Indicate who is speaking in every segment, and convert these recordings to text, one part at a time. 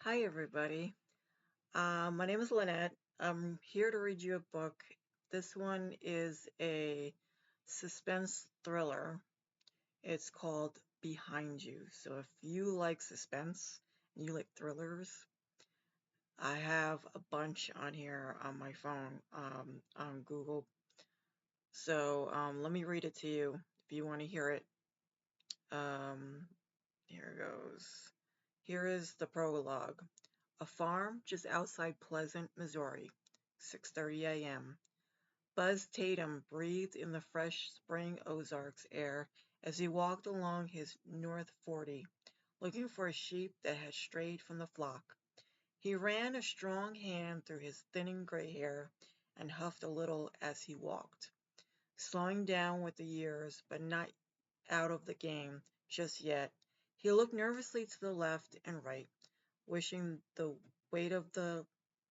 Speaker 1: Hi, everybody. My name is Lynette. I'm here to read you a book. This one is a suspense thriller. It's called Behind You. So if you like suspense and you like thrillers, I have a bunch on here on my phone on Google. So let me read it to you if you want to hear it. Um, Here goes. Here is the prologue. A farm just outside Pleasant, Missouri, 6:30 a.m. Buzz Tatum breathed in the fresh spring Ozarks air as he walked along his North 40, looking for a sheep that had strayed from the flock. He ran a strong hand through his thinning gray hair and huffed a little as he walked, slowing down with the years, but not out of the game just yet. He looked nervously to the left and right, wishing the weight of the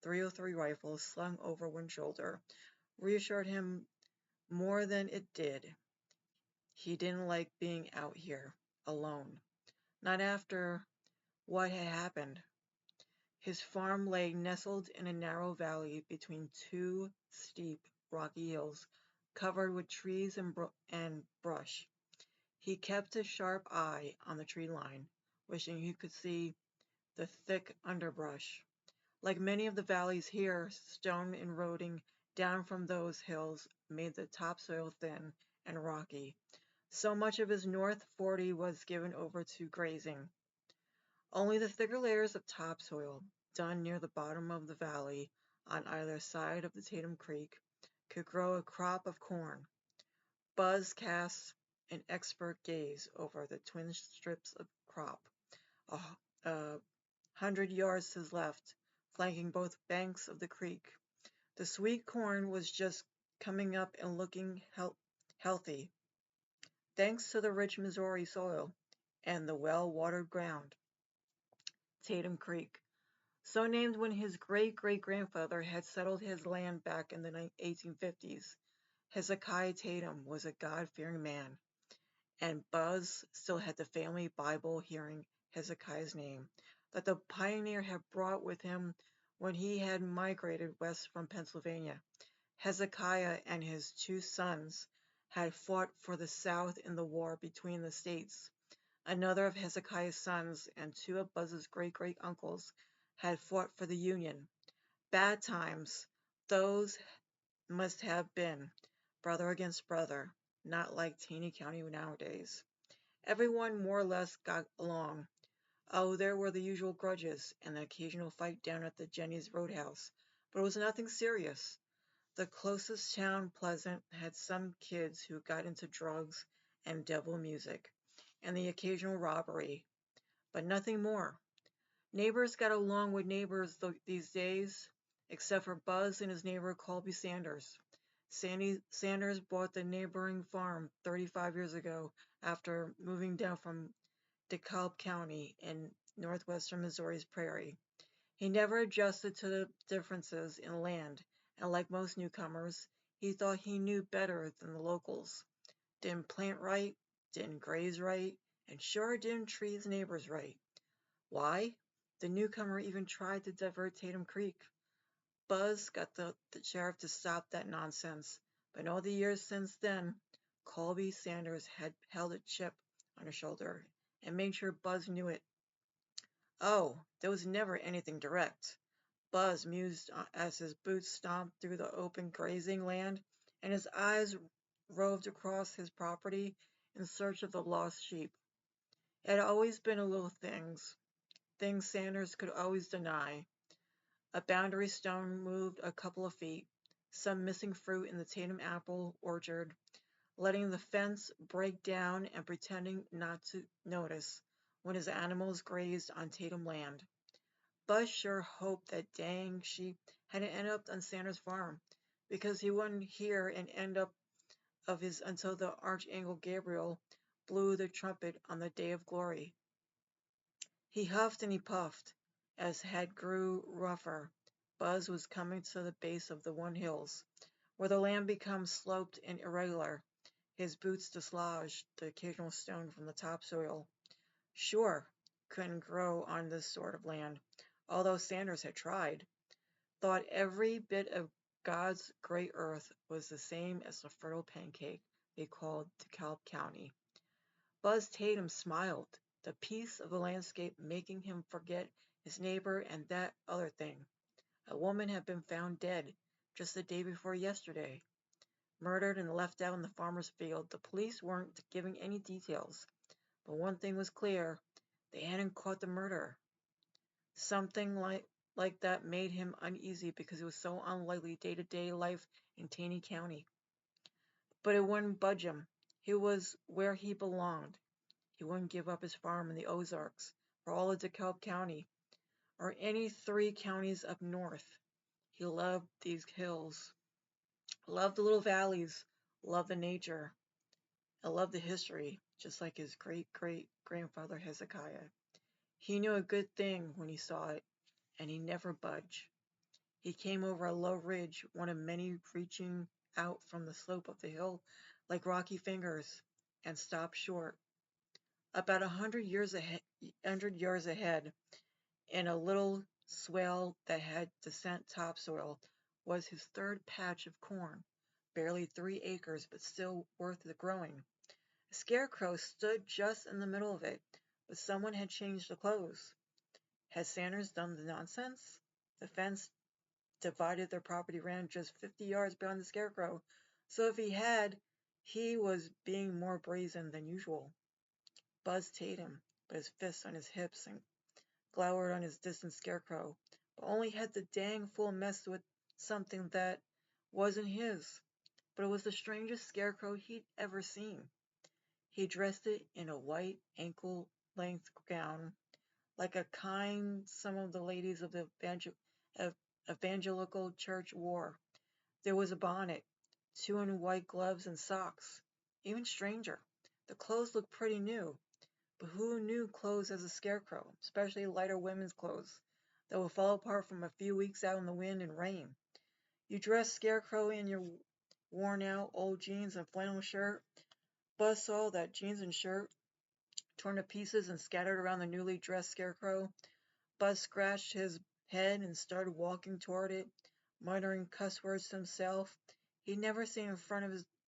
Speaker 1: 303 rifle slung over one shoulder reassured him more than it did. He didn't like being out here, alone. Not after what had happened. His farm lay nestled in a narrow valley between two steep, rocky hills covered with trees and brush. He kept a sharp eye on the tree line, wishing he could see the thick underbrush. Like many of the valleys here, stone eroding down from those hills made the topsoil thin and rocky. So much of his North 40 was given over to grazing. Only the thicker layers of topsoil, done near the bottom of the valley on either side of the Tatum Creek, could grow a crop of corn. Buzz cast an expert gaze over the twin strips of crop, a, a 100 yards to his left, flanking both banks of the creek. The sweet corn was just coming up and looking healthy, thanks to the rich Missouri soil and the well-watered ground. Tatum Creek, so named when his great-great-grandfather had settled his land back in the 1850s. Hezekiah Tatum was a God-fearing man, and Buzz still had the family Bible hearing Hezekiah's name that the pioneer had brought with him when he had migrated west from Pennsylvania. Hezekiah and his two sons had fought for the South in the war between the states. Another of Hezekiah's sons and two of Buzz's great-great uncles had fought for the Union. Bad times, those must have been, brother against brother, not like Taney County nowadays. Everyone more or less got along. Oh, there were the usual grudges and the occasional fight down at the Jenny's Roadhouse, but it was nothing serious. The closest town, Pleasant, had some kids who got into drugs and devil music, and the occasional robbery, but nothing more. Neighbors got along with neighbors these days, except for Buzz and his neighbor Colby Sanders. Sandy Sanders bought the neighboring farm 35 years ago after moving down from DeKalb County in northwestern Missouri's prairie. He never adjusted to the differences in land, and like most newcomers, he thought he knew better than the locals. Didn't plant right, didn't graze right, and sure didn't treat his neighbors right. Why? The newcomer even tried to divert Tatum Creek. Buzz got the sheriff to stop that nonsense, but in all the years since then, Colby Sanders had held a chip on his shoulder and made sure Buzz knew it. Oh, there was never anything direct. Buzz mused as his boots stomped through the open grazing land and his eyes roved across his property in search of the lost sheep. It had always been a little things Sanders could always deny. A boundary stone moved a couple of feet, some missing fruit in the Tatum apple orchard, letting the fence break down and pretending not to notice when his animals grazed on Tatum land. Buzz sure hoped that dang sheep hadn't ended up on Sanders' farm, because he wouldn't hear an end up of his until the Archangel Gabriel blew the trumpet on the day of glory. He huffed and he puffed. As head grew rougher, Buzz was coming to the base of the one hills, where the land becomes sloped and irregular. His boots dislodged the occasional stone from the topsoil. Sure, couldn't grow on this sort of land. although Sanders had tried, thought every bit of God's great earth was the same as the fertile pancake they called DeKalb County. Buzz Tatum smiled, the peace of the landscape making him forget his neighbor and that other thing. A woman had been found dead just the day before yesterday, murdered and left out in the farmer's field. The police weren't giving any details, but one thing was clear: they hadn't caught the murderer. Something like that made him uneasy because it was so unlikely day-to-day life in Taney County. But it wouldn't budge him. He was where he belonged. He wouldn't give up his farm in the Ozarks for all of DeKalb County or any 3 counties up north. He loved these hills, loved the little valleys, loved the nature, and loved the history, just like his great-great-grandfather Hezekiah. He knew a good thing when he saw it, and he never budged. He came over a low ridge, one of many reaching out from the slope of the hill like rocky fingers, and stopped short. About 100 yards ahead, in a little swale that had descent topsoil, was his third patch of corn, barely 3 acres, but still worth the growing. A scarecrow stood just in the middle of it, but someone had changed the clothes. Had Sanders done the nonsense? The fence divided their property ran just 50 yards beyond the scarecrow, so if he had, he was being more brazen than usual. Buzz Tatum put his fists on his hips and glowered on his distant scarecrow, but only had the dang fool messed with something that wasn't his. But it was the strangest scarecrow he'd ever seen. He dressed it in a white ankle-length gown, like a kind some of the ladies of the evangelical church wore. There was a bonnet, 2 white gloves and socks. Even stranger, the clothes looked pretty new, but who knew clothes as a scarecrow, especially lighter women's clothes, that would fall apart from a few weeks out in the wind and rain? You dress scarecrow in your worn-out old jeans and flannel shirt. Buzz saw that jeans and shirt, torn to pieces and scattered around the newly dressed scarecrow. Buzz scratched his head and started walking toward it, muttering cuss words to himself. He'd never seen in front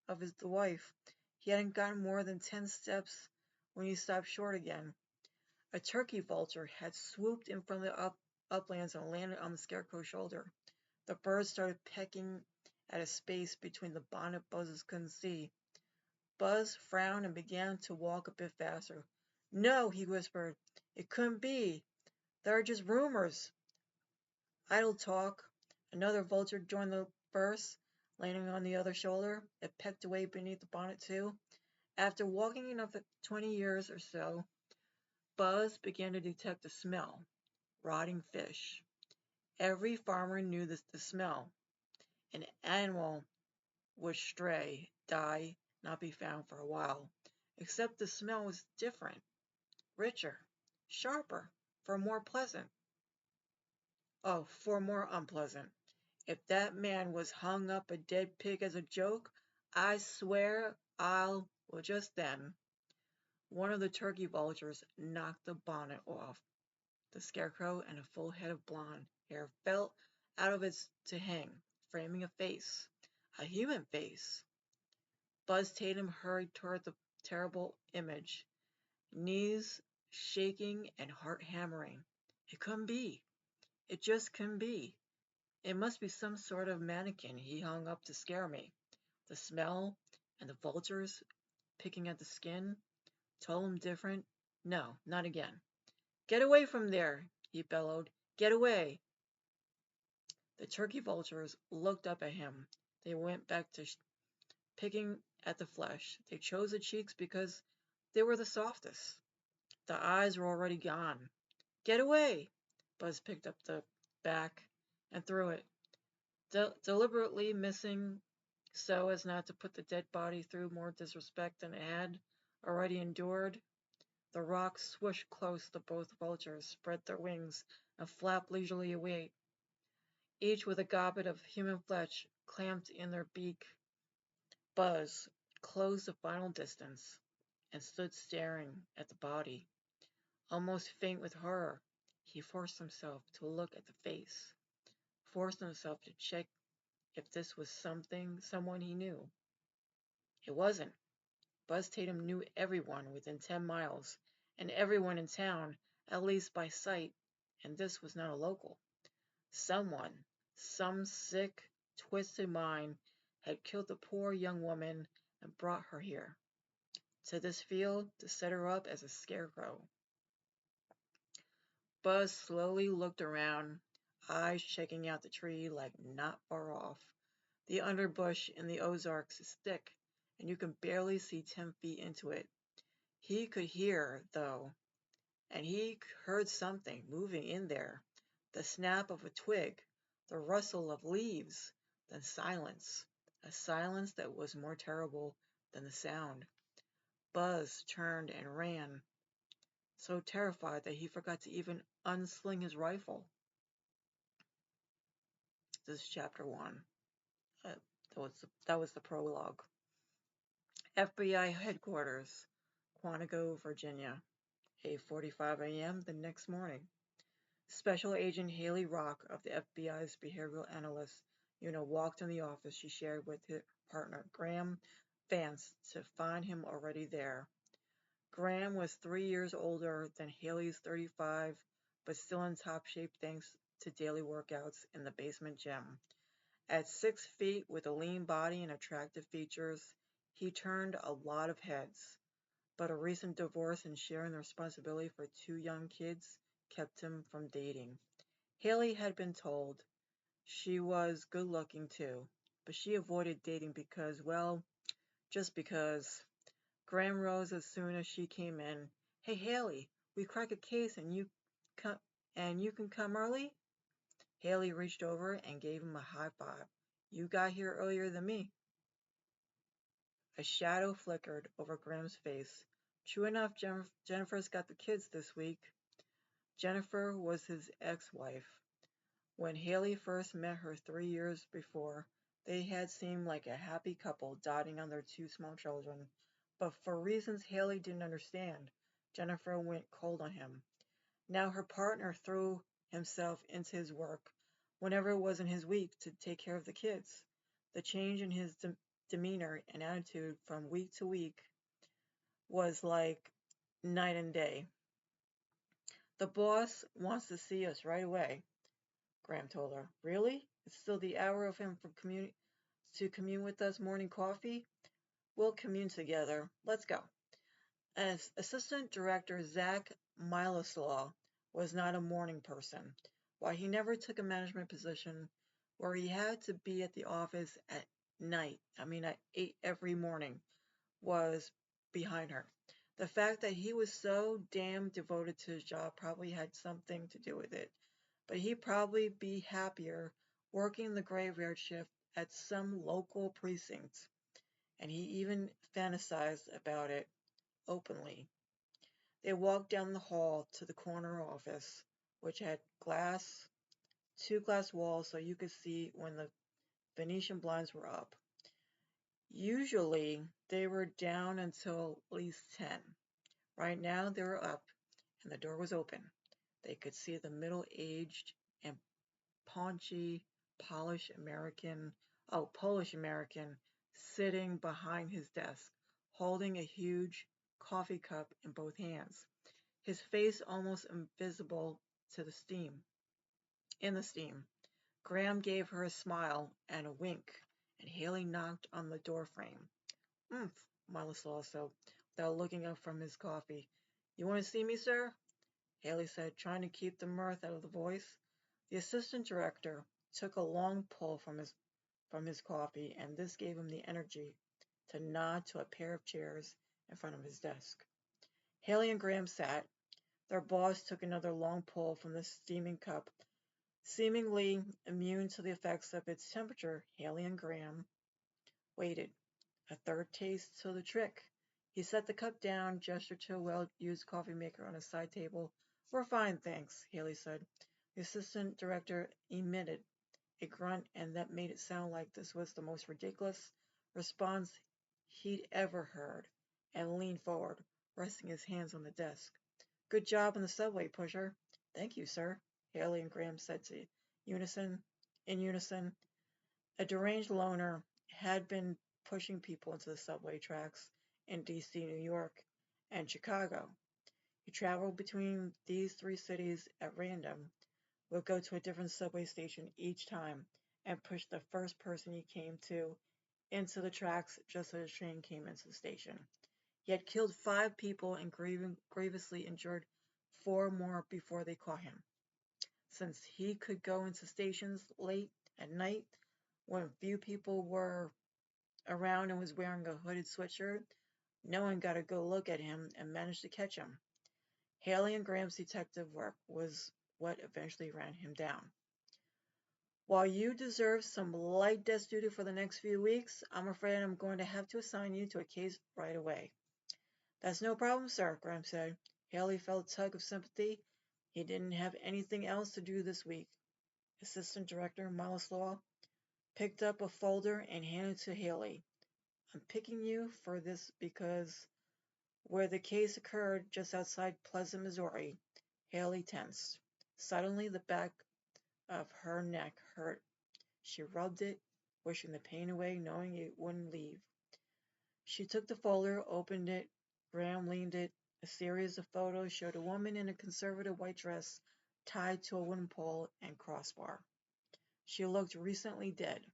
Speaker 1: of his wife. He hadn't gotten more than 10 steps when he stopped short again. A turkey vulture had swooped in from the uplands and landed on the scarecrow's shoulder. The bird started pecking at a space between the bonnet Buzz couldn't see. Buzz frowned and began to walk a bit faster. "No," he whispered. "It couldn't be. There are just rumors." Idle talk. Another vulture joined the burst, landing on the other shoulder. It pecked away beneath the bonnet too. After walking another 20 years or so, Buzz began to detect a smell: rotting fish. Every farmer knew the smell. An animal would stray, die, not be found for a while. Except the smell was different, richer, sharper, for more pleasant. Oh, for more unpleasant. If that man was hung up a dead pig as a joke, I swear I'll. Well, just then, one of the turkey vultures knocked the bonnet off. The scarecrow and a full head of blonde hair fell out of it to hang, framing a face. A human face. Buzz Tatum hurried toward the terrible image, knees shaking and heart hammering. It couldn't be. It just couldn't be. It must be some sort of mannequin he hung up to scare me. The smell and the vultures picking at the skin told him different. No, not again. "Get away from there," he bellowed. "Get away." The turkey vultures looked up at him. They went back to picking at the flesh. They chose the cheeks because they were the softest. The eyes were already gone. "Get away!" Buzz picked up the back and threw it, deliberately missing so as not to put the dead body through more disrespect than it had already endured. The rock swooshed close to both vultures, spread their wings, and flapped leisurely away, each with a gobbet of human flesh clamped in their beak. Buzz closed the final distance and stood staring at the body, almost faint with horror. He forced himself to look at the face, forced himself to check if this was someone he knew. It wasn't. Buzz Tatum knew everyone within 10 miles, and everyone in town, at least by sight, and this was not a local. Someone, some sick, twisted mind, had killed the poor young woman and brought her here, to this field, to set her up as a scarecrow. Buzz slowly looked around, eyes checking out the tree like not far off. The underbush in the Ozarks is thick, and you can barely see 10 feet into it. He could hear, though, and he heard something moving in there. The snap of a twig, the rustle of leaves, then silence. A silence that was more terrible than the sound. Buzz turned and ran, so terrified that he forgot to even unsling his rifle. This is chapter 1. Uh, that was the prologue. FBI headquarters, Quantico, Virginia, 8:45 a.m. the next morning. Special Agent Haley Rock of the FBI's Behavioral Analyst Unit walked in the office she shared with her partner, Graham Vance, to find him already there. Graham was 3 years older than Haley's 35, but still in top shape thanks to daily workouts in the basement gym. At 6 feet with a lean body and attractive features, he turned a lot of heads, but a recent divorce and sharing the responsibility for 2 young kids kept him from dating. Haley had been told she was good looking too, but she avoided dating because, well, just because. Graham rose as soon as she came in. Hey Haley, we crack a case co- and you can come early? Haley reached over and gave him a high five. You got here earlier than me. A shadow flickered over Graham's face. True enough, Jennifer's got the kids this week. Jennifer was his ex-wife. When Haley first met her 3 years before, they had seemed like a happy couple doting on their 2 small children. But for reasons Haley didn't understand, Jennifer went cold on him. Now her partner threw himself into his work whenever it wasn't his week to take care of the kids. The change in his demeanor and attitude from week to week was like night and day. The boss wants to see us right away, Graham told her. Really? It's still the hour of him to commune with us morning coffee? We'll commune together. Let's go. As Assistant Director Zach Miloslaw was not a morning person. While he never took a management position where he had to be at the office at at 8 every morning, was behind her. The fact that he was so damn devoted to his job probably had something to do with it, but he'd probably be happier working the graveyard shift at some local precinct, and he even fantasized about it openly. They walked down the hall to the corner office, which had 2 glass walls so you could see when the Venetian blinds were up. Usually, they were down until at least 10. Right now, they were up, and the door was open. They could see the middle-aged and paunchy Polish American, sitting behind his desk, holding a huge coffee cup in both hands, his face almost invisible to the steam. Graham gave her a smile and a wink, and Haley knocked on the door frame. "Umph," Miloslaw said, without looking up from his coffee. "You want to see me, sir?" Haley said, trying to keep the mirth out of the voice. The assistant director took a long pull from his coffee, and this gave him the energy to nod to a pair of chairs in front of his desk. Haley and Graham sat. Their boss took another long pull from the steaming cup. Seemingly immune to the effects of its temperature, Haley and Graham waited. A third taste to the trick. He set the cup down, gestured to a well-used coffee maker on a side table. "We're fine, thanks," Haley said. The assistant director emitted a grunt, and that made it sound like this was the most ridiculous response he'd ever heard, and leaned forward, resting his hands on the desk. "Good job on the subway, pusher. Thank you, sir, Haley and Graham said unison, in unison. A deranged loner had been pushing people into the subway tracks in D.C., New York, and Chicago. He traveled between these three cities at random, would go to a different subway station each time, and push the first person he came to into the tracks just as the train came into the station. He had killed 5 people and grievously injured 4 more before they caught him. Since he could go into stations late at night when few people were around and was wearing a hooded sweatshirt, no one got a good look at him and managed to catch him. Haley and Graham's detective work was what eventually ran him down. While you deserve some light desk duty for the next few weeks, I'm afraid I'm going to have to assign you to a case right away. That's no problem, sir, Graham said. Haley felt a tug of sympathy. He didn't have anything else to do this week. Assistant Director Miloslaw picked up a folder and handed it to Haley. I'm picking you for this because where the case occurred just outside Pleasant, Missouri, Haley tensed. Suddenly the back of her neck hurt. She rubbed it, wishing the pain away, knowing it wouldn't leave. She took the folder, opened it. Graham leaned it. A series of photos showed a woman in a conservative white dress tied to a wooden pole and crossbar. She looked recently dead.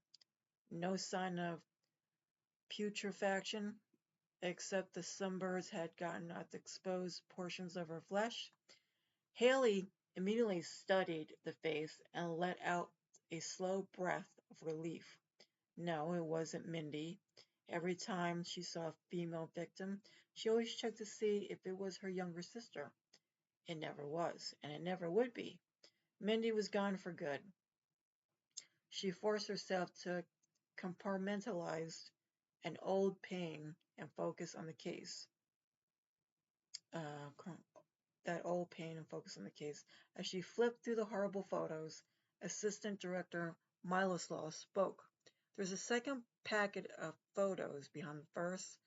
Speaker 1: No sign of putrefaction, except the sunburns had gotten at the exposed portions of her flesh. Haley immediately studied the face and let out a slow breath of relief. No, it wasn't Mindy. Every time she saw a female victim, she always checked to see if it was her younger sister. It never was, and it never would be. Mindy was gone for good. She forced herself to compartmentalize an old pain and focus on the case. Uh, that old pain and focus on the case. As she flipped through the horrible photos, Assistant Director Miloslaw spoke. There's a second packet of photos behind the first.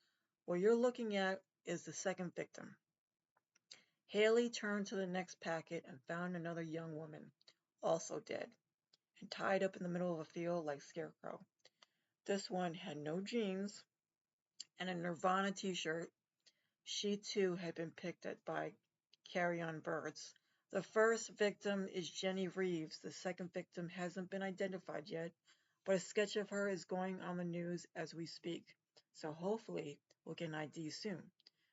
Speaker 1: What you're looking at is the second victim. Haley turned to the next packet and found another young woman, also dead, and tied up in the middle of a field like Scarecrow. This one had no jeans and a Nirvana t-shirt. She too had been picked at by carrion birds. The first victim is Jenny Reeves. The second victim hasn't been identified yet, but a sketch of her is going on the news as we speak. So hopefully we'll get an ID soon.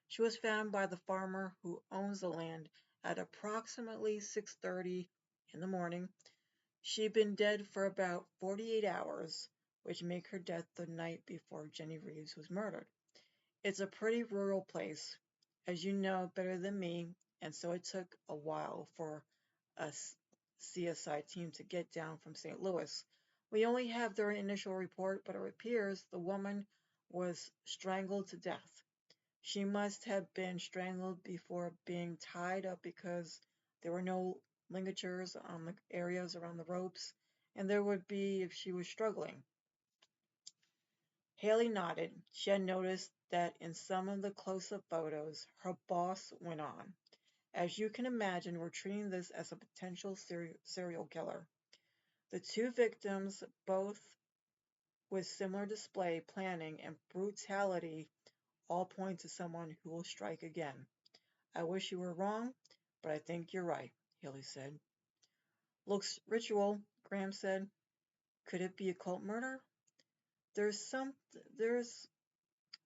Speaker 1: She was found by the farmer who owns the land at approximately 6:30 in the morning. She'd been dead for about 48 hours, which make her death the night before Jenny Reeves was murdered. It's a pretty rural place, as you know better than me, and so it took a while for a CSI team to get down from St. Louis. We only have their initial report, but it appears the woman was strangled to death. She must have been strangled before being tied up because there were no ligatures on the areas around the ropes, and there would be if she was struggling. Haley nodded. She had noticed that in some of the close-up photos, her boss went on. As you can imagine, we're treating this as a potential serial killer. The two victims, both with similar display, planning, and brutality, all point to someone who will strike again. I wish you were wrong, but I think you're right, Haley said. Looks ritual, Graham said. Could it be a cult murder? There's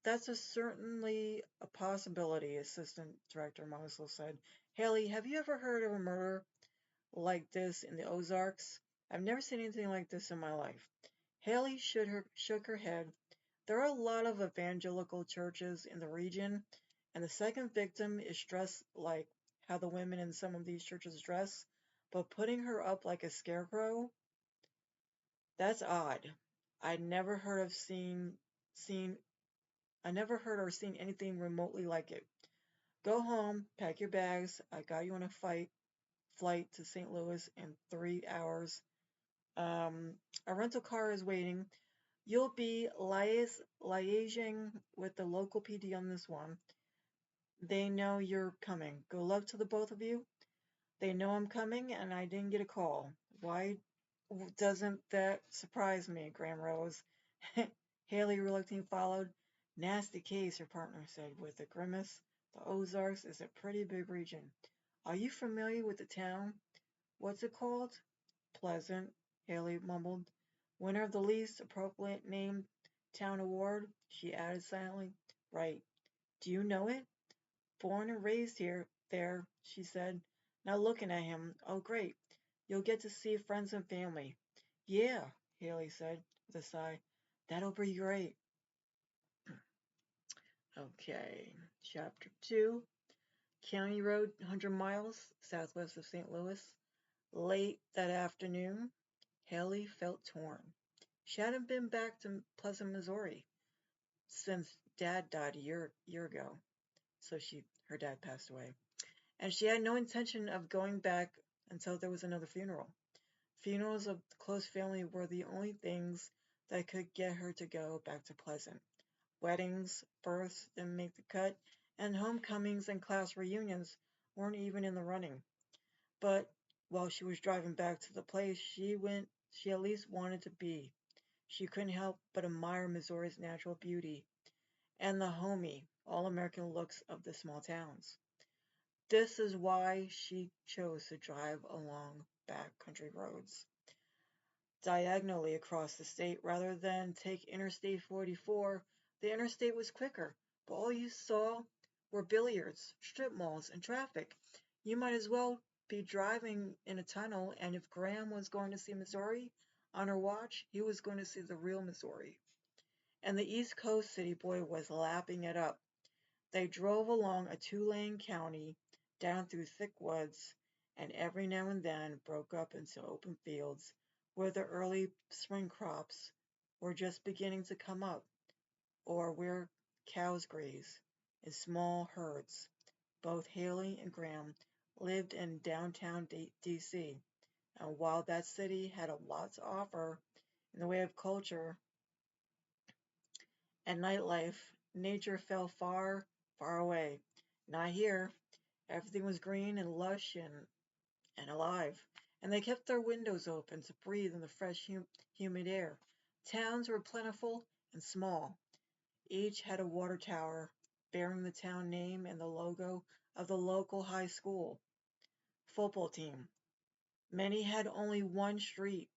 Speaker 1: That's certainly a possibility, Assistant Director Mosley said. Haley, have you ever heard of a murder like this in the Ozarks? I've never seen anything like this in my life. Haley shook her head. There are a lot of evangelical churches in the region, and the second victim is dressed like how the women in some of these churches dress, but putting her up like a scarecrow, that's odd. I'd never heard of seen I never heard or seen anything remotely like it. Go home, pack your bags. I got you on a flight to St. Louis in 3 hours. A rental car is waiting. You'll be liaising with the local PD on this one. They know you're coming. Good luck to the both of you. They know I'm coming and I didn't get a call. Why doesn't that surprise me? Graham rose. Haley reluctantly followed. Nasty case, her partner said with a grimace. The Ozarks is a pretty big region. Are you familiar with the town? What's it called? Pleasant, Haley mumbled. Winner of the least appropriate named town award, she added silently. Right. Do you know it? Born and raised here, there, she said, not looking at him. Oh, great. You'll get to see friends and family. Yeah, Haley said with a sigh. That'll be great. Okay, chapter 2. County Road, 100 miles southwest of St. Louis. Late that afternoon, Haley felt torn. She hadn't been back to Pleasant, Missouri since Dad died a year ago. Her dad passed away. And she had no intention of going back until there was another funeral. Funerals of close family were the only things that could get her to go back to Pleasant. Weddings, births didn't make the cut, and homecomings and class reunions weren't even in the running. But while she was driving back to the place she at least wanted to be. She couldn't help but admire Missouri's natural beauty and the homey, all-American looks of the small towns. This is why she chose to drive along back country roads diagonally across the state rather than take Interstate 44. The interstate was quicker, but all you saw were billiards, strip malls, and traffic. You might as well be driving in a tunnel, and if Graham was going to see Missouri on her watch, he was going to see the real Missouri. And the East Coast city boy was lapping it up. They drove along a two-lane county, down through thick woods, and every now and then broke up into open fields where the early spring crops were just beginning to come up, or where cows graze in small herds. Both Haley and Graham lived in downtown D.C., and while that city had a lot to offer in the way of culture and nightlife, nature fell far, far away. Not here. Everything was green and lush and alive, and they kept their windows open to breathe in the fresh, humid air. Towns were plentiful and small. Each had a water tower bearing the town name and the logo of the local high school football team. Many had only one street,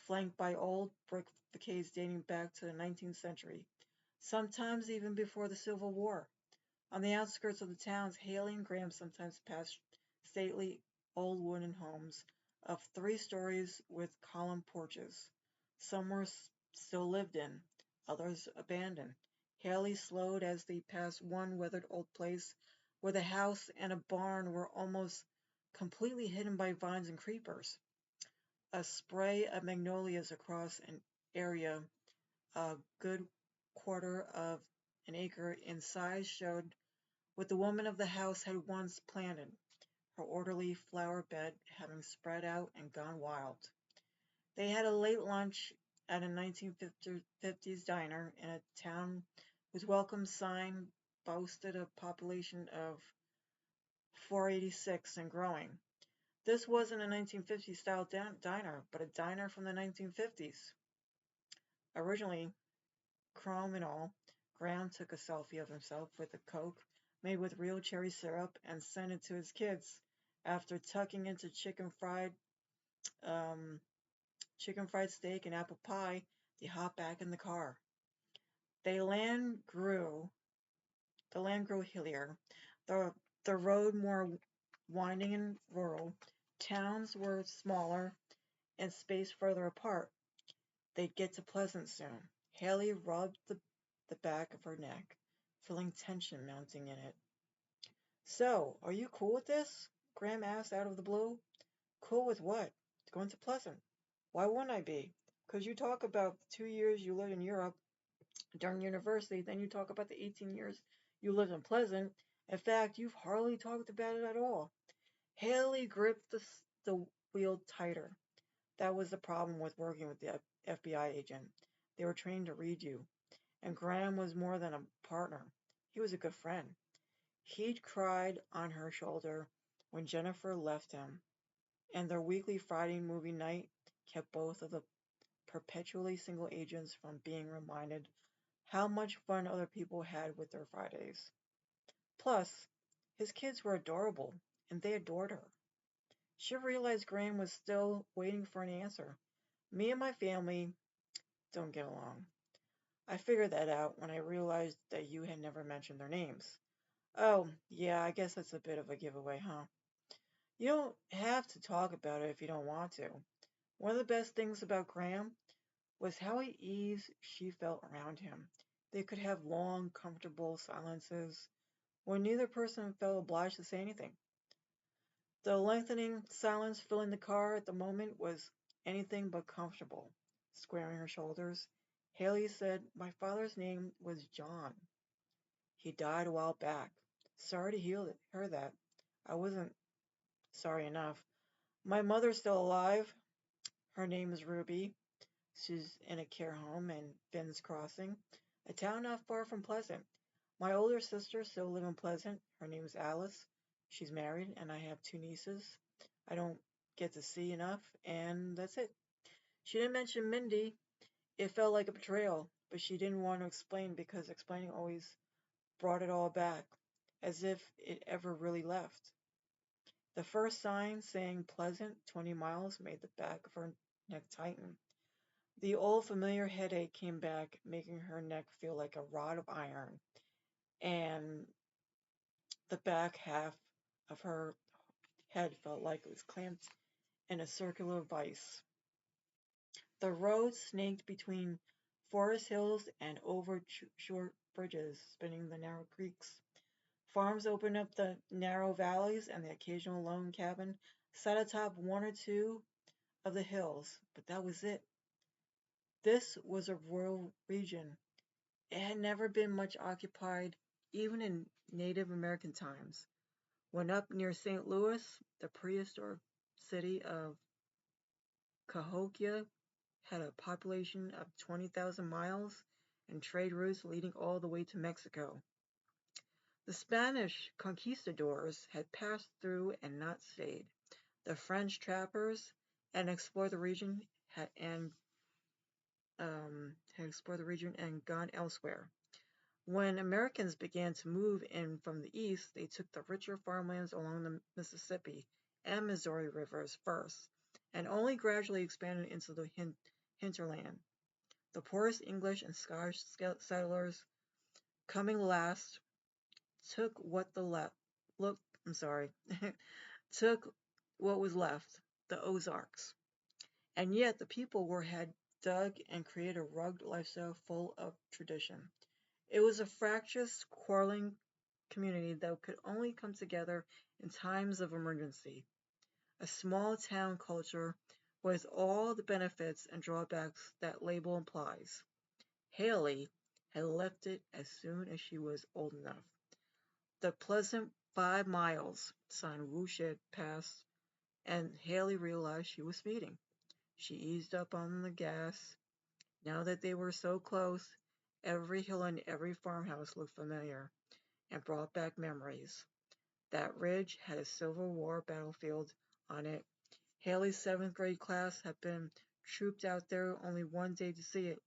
Speaker 1: flanked by old brick facades dating back to the 19th century, sometimes even before the Civil War. On the outskirts of the towns, Haley and Graham sometimes passed stately old wooden homes of 3 stories with columned porches. Some were still lived in, others abandoned. Haley slowed as they passed one weathered old place where the house and a barn were almost completely hidden by vines and creepers. A spray of magnolias across an area a good quarter of an acre in size showed what the woman of the house had once planted, her orderly flower bed having spread out and gone wild. They had a late lunch at a 1950s diner in a town whose welcome sign boasted a population of 486 and growing. This wasn't a 1950s style diner, but a diner from the 1950s. Originally, chrome and all, Graham took a selfie of himself with a Coke made with real cherry syrup and sent it to his kids. After tucking into um, chicken fried steak and apple pie, they hopped back in the car. The land grew. The land grew hillier. The the road more winding and rural. Towns were smaller and spaced further apart. They'd get to Pleasant soon. Haley rubbed the back of her neck, feeling tension mounting in it. So, are you cool with this? Graham asked out of the blue. Cool with what? Going to Pleasant. Why wouldn't I be? Because you talk about the 2 years you lived in Europe during university, then you talk about the 18 years you lived in Pleasant. In fact, you've hardly talked about it at all. Haley gripped the wheel tighter. That was the problem with working with the FBI agent. They were trained to read you. And Graham was more than a partner. He was a good friend. He'd cried on her shoulder when Jennifer left him, and their weekly Friday movie night kept both of the perpetually single agents from being reminded how much fun other people had with their Fridays. Plus, his kids were adorable, and they adored her. She realized Graham was still waiting for an answer. Me and my family don't get along. I figured that out when I realized that you had never mentioned their names. Oh, yeah, I guess that's a bit of a giveaway, huh? You don't have to talk about it if you don't want to. One of the best things about Graham was how at ease she felt around him. They could have long, comfortable silences when neither person felt obliged to say anything. The lengthening silence filling the car at the moment was anything but comfortable. Squaring her shoulders, Haley said, "My father's name was John. He died a while back. Sorry to hear that. I wasn't sorry enough. My mother's still alive. Her name is Ruby. She's in a care home in Finn's Crossing, a town not far from Pleasant. My older sister still lives in Pleasant. Her name is Alice. She's married, and I have two nieces I don't get to see enough, and that's it." She didn't mention Mindy. It felt like a betrayal, but she didn't want to explain because explaining always brought it all back, as if it ever really left. The first sign saying Pleasant 20 miles made the back of her neck tighten. The old familiar headache came back, making her neck feel like a rod of iron, and the back half of her head felt like it was clamped in a circular vice. The road snaked between forest hills and over short bridges, spinning the narrow creeks. Farms opened up the narrow valleys, and the occasional lone cabin sat atop one or two of the hills, but that was it. This was a rural region. It had never been much occupied, even in Native American times. When up near St. Louis, the prehistoric city of Cahokia had a population of 20,000 miles and trade routes leading all the way to Mexico. The Spanish conquistadors had passed through and not stayed. The French trappers and explored the region had explored the region and gone elsewhere. When Americans began to move in from the east, they took the richer farmlands along the Mississippi and Missouri rivers first, and only gradually expanded into the hinterland. The poorest English and Scottish settlers, coming last, took what the left look. I'm sorry, took what was left, the Ozarks, and yet the people had dug and created a rugged lifestyle full of tradition. It was a fractious, quarreling community that could only come together in times of emergency. A small town culture with all the benefits and drawbacks that label implies. Haley had left it as soon as she was old enough. The pleasant 5 miles sign whooshed past, and Haley realized she was speeding. She eased up on the gas. Now that they were so close, every hill and every farmhouse looked familiar and brought back memories. That ridge had a Civil War battlefield on it. Haley's seventh grade class had been trooped out there only one day to see it,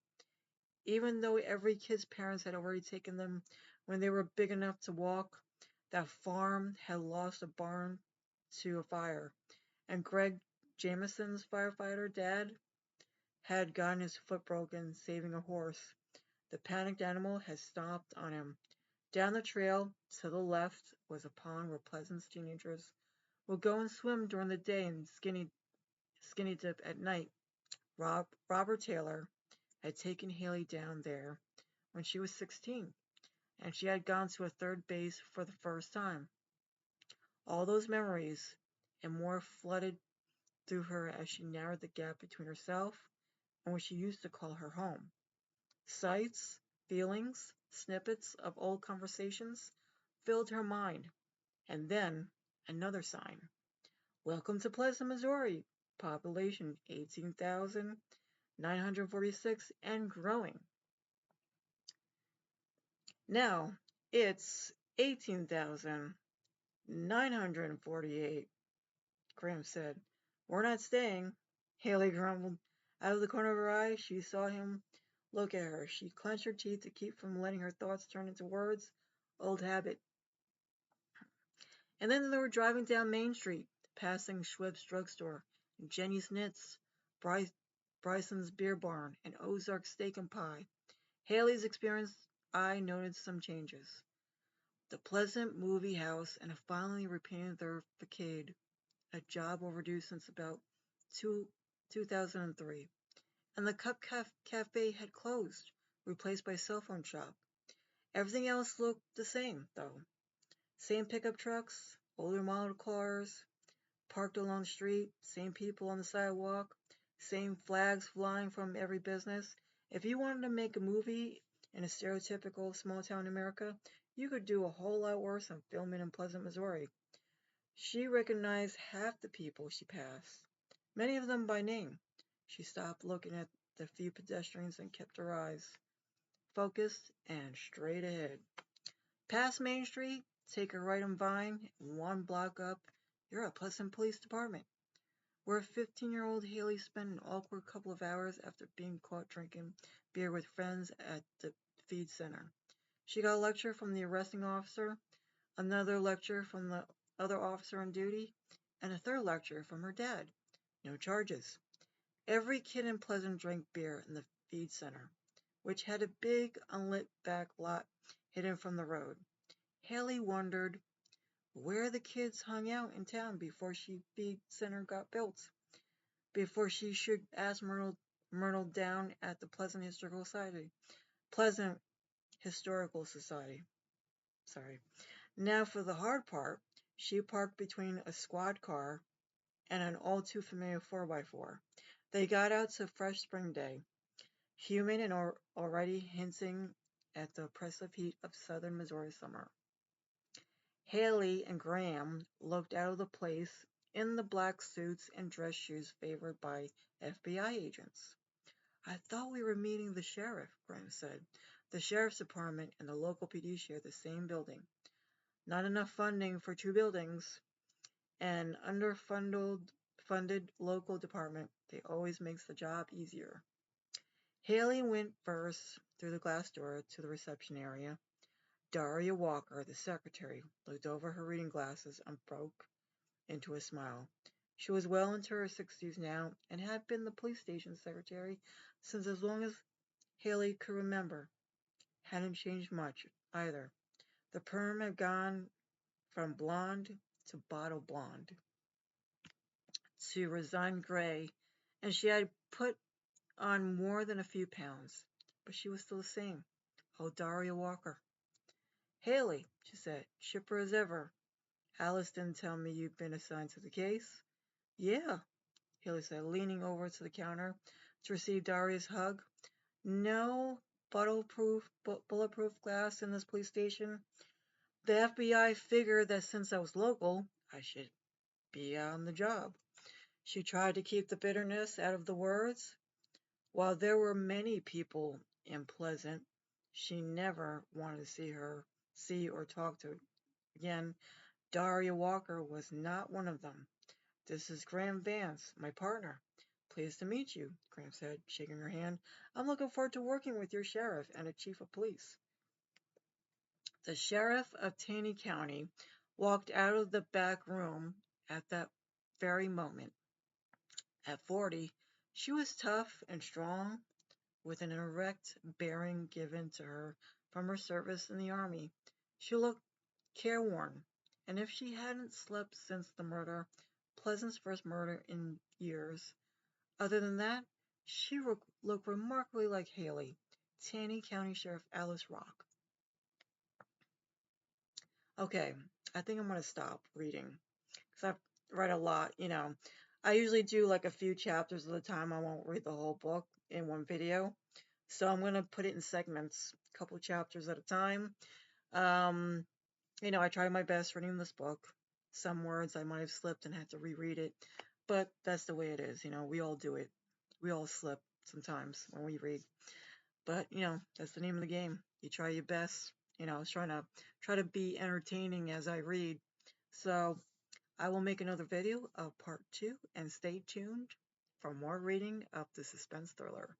Speaker 1: even though every kid's parents had already taken them when they were big enough to walk. That farm had lost a barn to a fire, and Greg Jameson's firefighter dad had gotten his foot broken saving a horse. The panicked animal had stomped on him. Down the trail to the left was a pond where Pleasant's teenagers would go and swim during the day and skinny dip at night. Robert Taylor had taken Haley down there when she was 16, and she had gone to a third base for the first time. All those memories and more flooded through her as she narrowed the gap between herself and what she used to call her home. Sights, feelings, snippets of old conversations filled her mind, and then another sign. Welcome to Pleasant, Missouri. Population 18,946 and growing. Now it's 18,946 948, Graham said. We're not staying, Haley grumbled. Out of the corner of her eye, she saw him look at her. She clenched her teeth to keep from letting her thoughts turn into words. Old habit. And then they were driving down Main Street, passing Schweppes drugstore, Jenny's Knits, Bryson's Beer Barn, and Ozark Steak and Pie. Haley's experienced eye noted some changes. The pleasant movie house and a finally repainted their facade, a job overdue since about 2003. And the Cup Cafe had closed, replaced by a cell phone shop. Everything else looked the same, though. Same pickup trucks, older model cars, parked along the street, same people on the sidewalk, same flags flying from every business. If you wanted to make a movie in a stereotypical small town America, you could do a whole lot worse than filming in Pleasant, Missouri. She recognized half the people she passed, many of them by name. She stopped looking at the few pedestrians and kept her eyes focused and straight ahead. Past Main Street, take a right on Vine, and one block up, you're at Pleasant Police Department, where 15-year-old Haley spent an awkward couple of hours after being caught drinking beer with friends at the feed center. She got a lecture from the arresting officer, another lecture from the other officer on duty, and a third lecture from her dad. No charges. Every kid in Pleasant drank beer in the feed center, which had a big unlit back lot hidden from the road. Haley wondered where the kids hung out in town before she feed center got built, before she should ask Myrtle down at the Pleasant Historical Society. Pleasant Historical Society. Sorry. Now for the hard part, she parked between a squad car and an all too familiar 4x4. They got out to fresh spring day, humid and already hinting at the oppressive heat of southern Missouri summer. Haley and Graham looked out of the place in the black suits and dress shoes favored by FBI agents. I thought we were meeting the sheriff, Graham said. The sheriff's department and the local PD share the same building. Not enough funding for two buildings. An underfunded local department, they always makes the job easier. Haley went first through the glass door to the reception area. Daria Walker, the secretary, looked over her reading glasses and broke into a smile. She was well into her 60s now and had been the police station secretary since as long as Haley could remember. Hadn't changed much, either. The perm had gone from blonde to bottle blonde to resigned gray, and she had put on more than a few pounds, but she was still the same. Oh, Daria Walker. Haley, she said, chipper as ever. Alice didn't tell me you'd been assigned to the case. Yeah, Haley said, leaning over to the counter to receive Daria's hug. No bulletproof glass in this police station. The FBI figured that since I was local, I should be on the job. She tried to keep the bitterness out of the words. While there were many people in Pleasant she never wanted to see or talk to again, Daria Walker was not one of them. This is Graham Vance, my partner. Pleased to meet you, Graham said, shaking her hand. I'm looking forward to working with your sheriff and a chief of police. The sheriff of Taney County walked out of the back room at that very moment. At 40, she was tough and strong, with an erect bearing given to her from her service in the army. She looked careworn, and if she hadn't slept since the murder, Pleasant's first murder in years, other than that, she looked remarkably like Haley, Taney County Sheriff Alice Rock. Okay, I think I'm going to stop reading because I've read a lot, I usually do like a few chapters at a time. I won't read the whole book in one video. So I'm going to put it in segments, a couple chapters at a time. I tried my best reading this book. Some words I might have slipped and had to reread it, but that's the way it is. We all do it. We all slip sometimes when we read. But, that's the name of the game. You try your best. I was trying to be entertaining as I read, So I will make another video of part 2 and stay tuned for more reading of the suspense thriller.